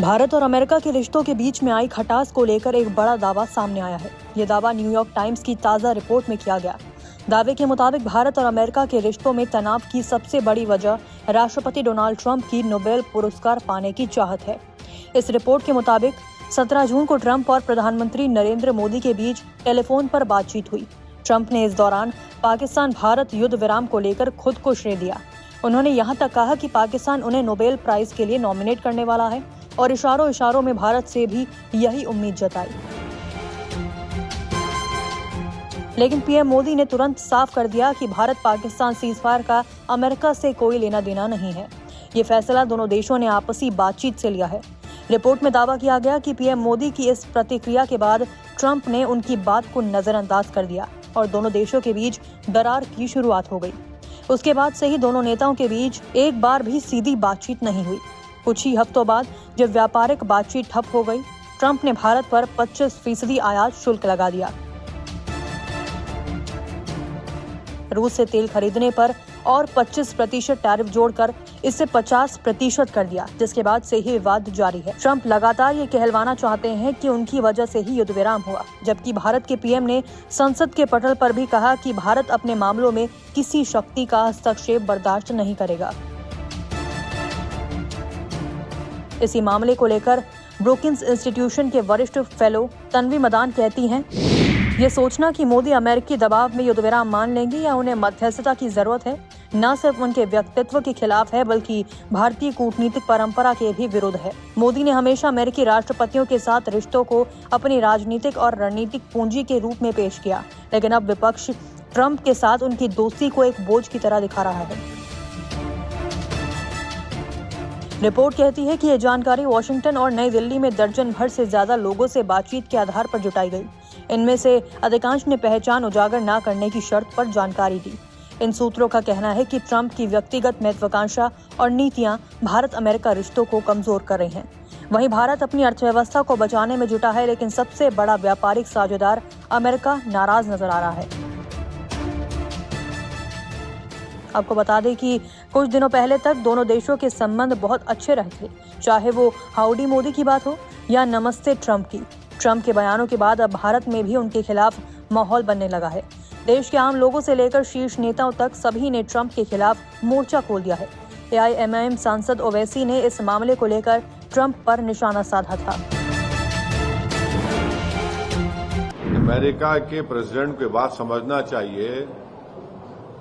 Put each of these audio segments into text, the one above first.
भारत और अमेरिका के रिश्तों के बीच में आई खटास को लेकर एक बड़ा दावा सामने आया है। ये दावा न्यूयॉर्क टाइम्स की ताज़ा रिपोर्ट में किया गया। दावे के मुताबिक भारत और अमेरिका के रिश्तों में तनाव की सबसे बड़ी वजह राष्ट्रपति डोनाल्ड ट्रंप की नोबेल पुरस्कार पाने की चाहत है। इस रिपोर्ट के मुताबिक 17 जून को ट्रंप और प्रधानमंत्री नरेंद्र मोदी के बीच टेलीफोन पर बातचीत हुई। ट्रंप ने इस दौरान पाकिस्तान भारत युद्ध विराम को लेकर खुद को श्रेय दिया। उन्होंने यहाँ तक कहा कि पाकिस्तान उन्हें नोबेल प्राइज के लिए नॉमिनेट करने वाला है और इशारों इशारों में भारत से भी यही उम्मीद जताई। लेकिन पीएम मोदी ने तुरंत साफ कर दिया कि भारत पाकिस्तान सीजफायर का अमेरिका से कोई लेना देना नहीं है। ये फैसला दोनों देशों ने आपसी बातचीत से लिया है। रिपोर्ट में दावा किया गया कि पीएम मोदी की इस प्रतिक्रिया के बाद ट्रंप ने उनकी बात को नजरअंदाज कर दिया और दोनों देशों के बीच दरार की शुरुआत हो गई। उसके बाद से ही दोनों नेताओं के बीच एक बार भी सीधी बातचीत नहीं हुई। कुछ ही हफ्तों बाद जब व्यापारिक बातचीत ठप हो गई, ट्रंप ने भारत पर 25% आयात शुल्क लगा दिया। रूस से तेल खरीदने पर और 25% टैरिफ जोड़कर इसे 50% कर दिया, जिसके बाद से ही विवाद जारी है। ट्रंप लगातार ये कहलवाना चाहते हैं कि उनकी वजह से ही युद्ध विराम हुआ, जबकि भारत के पीएम ने संसद के पटल पर भी कहा कि भारत अपने मामलों में किसी शक्ति का हस्तक्षेप बर्दाश्त नहीं करेगा। इसी मामले को लेकर ब्रुकिंस इंस्टीट्यूशन के वरिष्ठ फेलो तन्वी मदान कहती हैं, ये सोचना कि मोदी अमेरिकी दबाव में युद्ध विराम मान लेंगे या उन्हें मध्यस्थता की जरूरत है, न सिर्फ उनके व्यक्तित्व के खिलाफ है बल्कि भारतीय कूटनीतिक परंपरा के भी विरुद्ध है। मोदी ने हमेशा अमेरिकी राष्ट्रपतियों के साथ रिश्तों को अपनी राजनीतिक और रणनीतिक पूंजी के रूप में पेश किया, लेकिन अब विपक्ष ट्रंप के साथ उनकी दोस्ती को एक बोझ की तरह दिखा रहा है। रिपोर्ट कहती है कि यह जानकारी वॉशिंगटन और नई दिल्ली में दर्जन भर से ज्यादा लोगों से बातचीत के आधार पर जुटाई गई। इनमें से अधिकांश ने पहचान उजागर न करने की शर्त पर जानकारी दी। इन सूत्रों का कहना है कि ट्रंप की व्यक्तिगत महत्वाकांक्षा और नीतियां भारत अमेरिका रिश्तों को कमजोर कर रही हैं। वहीं भारत अपनी अर्थव्यवस्था को बचाने में जुटा है, लेकिन सबसे बड़ा व्यापारिक साझेदार अमेरिका नाराज नजर आ रहा है। आपको बता दें कि कुछ दिनों पहले तक दोनों देशों के संबंध बहुत अच्छे रहे थे, चाहे वो हाउडी मोदी की बात हो या नमस्ते ट्रंप की। ट्रंप के बयानों के बाद अब भारत में भी उनके खिलाफ माहौल बनने लगा है। देश के आम लोगों से लेकर शीर्ष नेताओं तक सभी ने ट्रंप के खिलाफ मोर्चा खोल दिया है। AIMIM सांसद ओवैसी ने इस मामले को लेकर ट्रंप पर निशाना साधा था। अमेरिका के प्रेसिडेंट को बात समझना चाहिए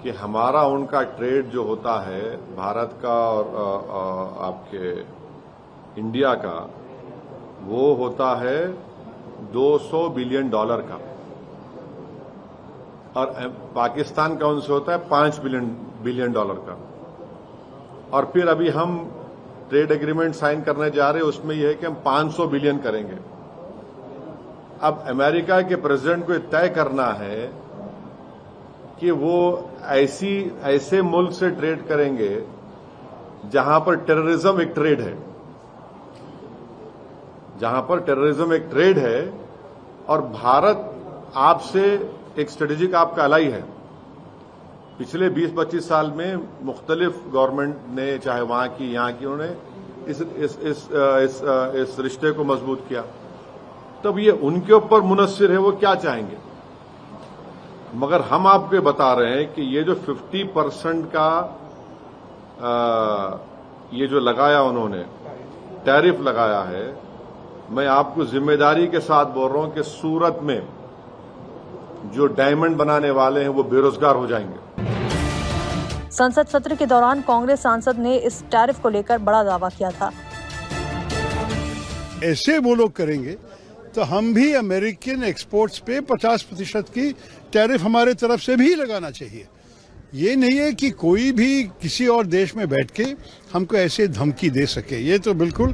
कि हमारा उनका ट्रेड जो होता है भारत का और आपके इंडिया का, वो होता है $200 बिलियन का, और पाकिस्तान का उनसे होता है $5 बिलियन का। और फिर अभी हम ट्रेड एग्रीमेंट साइन करने जा रहे हैं, उसमें यह है कि हम 500 बिलियन करेंगे। अब अमेरिका के प्रेसिडेंट को तय करना है कि वो ऐसे मुल्क से ट्रेड करेंगे जहां पर टेररिज्म एक ट्रेड है, जहां पर टेररिज्म एक ट्रेड है, और भारत आपसे एक स्ट्रेटेजिक आपका अलाई है। पिछले 20-25 साल में मुख्तलिफ गवर्नमेंट ने, चाहे वहां की यहाँ की, उन्होंने इस रिश्ते को मजबूत किया। तब ये उनके ऊपर मुनस्सिर है वो क्या चाहेंगे। मगर हम आपको बता रहे हैं कि ये जो 50% का ये जो लगाया उन्होंने टैरिफ लगाया है, मैं आपको जिम्मेदारी के साथ बोल रहा हूं कि सूरत में जो डायमंड बनाने वाले हैं वो बेरोजगार हो जाएंगे। संसद सत्र के दौरान कांग्रेस सांसद ने इस टैरिफ को लेकर बड़ा दावा किया था। ऐसे वो लोग करेंगे तो हम भी अमेरिकन एक्सपोर्ट्स पे 50% की टैरिफ हमारे तरफ से भी लगाना चाहिए। ये नहीं है कि कोई भी किसी और देश में बैठ के हमको ऐसे धमकी दे सके, ये तो बिल्कुल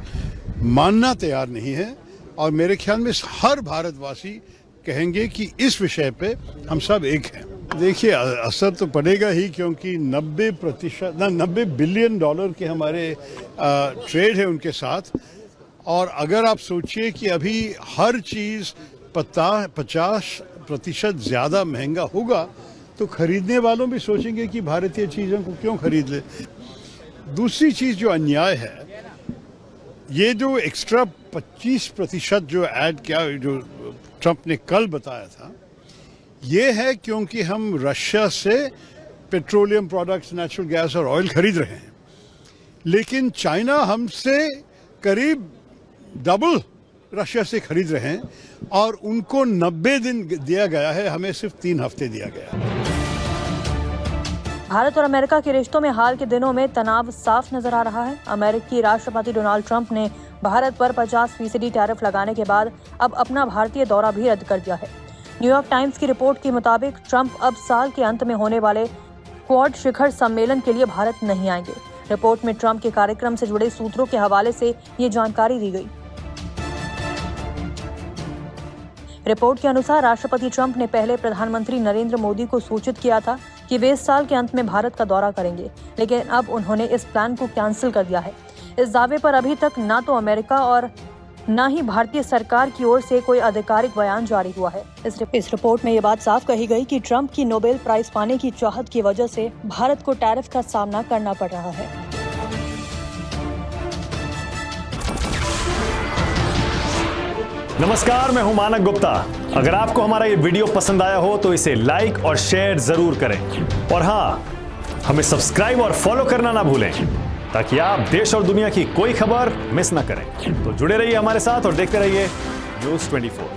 मानना तैयार नहीं है। और मेरे ख्याल में हर भारतवासी कहेंगे कि इस विषय पे हम सब एक हैं। देखिए, असर तो पड़ेगा ही, क्योंकि 90 बिलियन डॉलर के हमारे ट्रेड है उनके साथ। और अगर आप सोचिए कि अभी हर चीज़ 50% ज़्यादा महंगा होगा, तो खरीदने वालों भी सोचेंगे कि भारतीय चीज़ों को क्यों खरीद ले। दूसरी चीज़ जो अन्याय है ये जो एक्स्ट्रा 25% जो ऐड किया, जो ट्रंप ने कल बताया था, ये है क्योंकि हम रशिया से पेट्रोलियम प्रोडक्ट्स, नेचुरल गैस और ऑयल खरीद रहे हैं, लेकिन चाइना हमसे करीब डबल रशिया से खरीद रहे हैं और उनको 90 दिन दिया गया है, हमें सिर्फ 3 हफ्ते दिया गया है। भारत और अमेरिका के रिश्तों में हाल के दिनों में तनाव साफ नजर आ रहा है। अमेरिकी राष्ट्रपति डोनाल्ड ट्रंप ने भारत पर 50% टैरिफ लगाने के बाद अब अपना भारतीय दौरा भी रद्द कर दिया है। न्यूयॉर्क टाइम्स की रिपोर्ट के मुताबिक ट्रंप अब साल के अंत में होने वाले क्वाड शिखर सम्मेलन के लिए भारत नहीं आएंगे। रिपोर्ट में ट्रंप के कार्यक्रम से जुड़े सूत्रों के हवाले से ये जानकारी दी गई। रिपोर्ट के अनुसार राष्ट्रपति ट्रंप ने पहले प्रधानमंत्री नरेंद्र मोदी को सूचित किया था कि वे इस साल के अंत में भारत का दौरा करेंगे, लेकिन अब उन्होंने इस प्लान को कैंसिल कर दिया है। इस दावे पर अभी तक ना तो अमेरिका और न ही भारतीय सरकार की ओर से कोई आधिकारिक बयान जारी हुआ है। इस रिपोर्ट में ये बात साफ कही गई कि ट्रंप की नोबेल प्राइज पाने की चाहत की वजह से भारत को टैरिफ का सामना करना पड़ रहा है। नमस्कार, मैं हूं मानक गुप्ता। अगर आपको हमारा ये वीडियो पसंद आया हो तो इसे लाइक और शेयर जरूर करें, और हाँ, हमें सब्सक्राइब और फॉलो करना ना भूलें ताकि आप देश और दुनिया की कोई खबर मिस ना करें। तो जुड़े रहिए हमारे साथ और देखते रहिए News 24।